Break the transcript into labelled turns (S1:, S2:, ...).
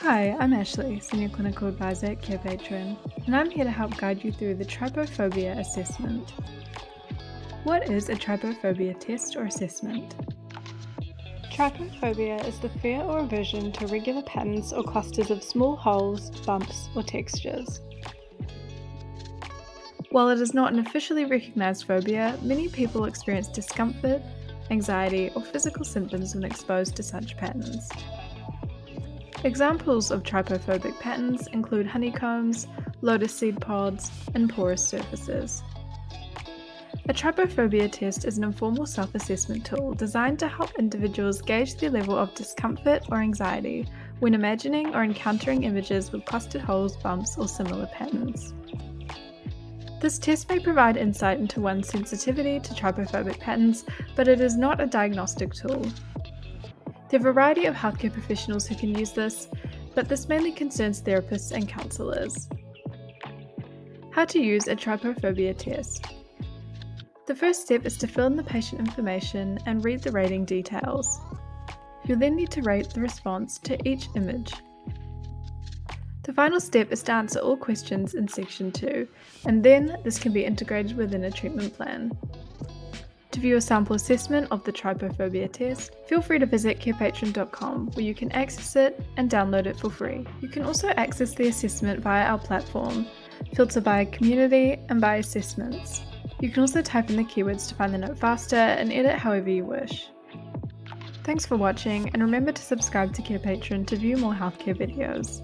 S1: Hi, I'm Ashley, Senior Clinical Advisor at Carepatron, and I'm here to help guide you through the Trypophobia assessment. What is a Trypophobia test or assessment? Trypophobia is the fear or aversion to regular patterns or clusters of small holes, bumps, or textures. While it is not an officially recognised phobia, many people experience discomfort, anxiety, or physical symptoms when exposed to such patterns. Examples of trypophobic patterns include honeycombs, lotus seed pods, and porous surfaces. A trypophobia test is an informal self-assessment tool designed to help individuals gauge their level of discomfort or anxiety when imagining or encountering images with clustered holes, bumps, or similar patterns. This test may provide insight into one's sensitivity to trypophobic patterns, but it is not a diagnostic tool. There are a variety of healthcare professionals who can use this, but this mainly concerns therapists and counsellors. How to use a trypophobia test. The first step is to fill in the patient information and read the rating details. You'll then need to rate the response to each image. The final step is to answer all questions in section 2, and then this can be integrated within a treatment plan. To view a sample assessment of the Trypophobia test, feel free to visit carepatron.com where you can access it and download it for free. You can also access the assessment via our platform, filter by community and by assessments. You can also type in the keywords to find the note faster and edit however you wish. Thanks for watching, and remember to subscribe to Carepatron to view more healthcare videos.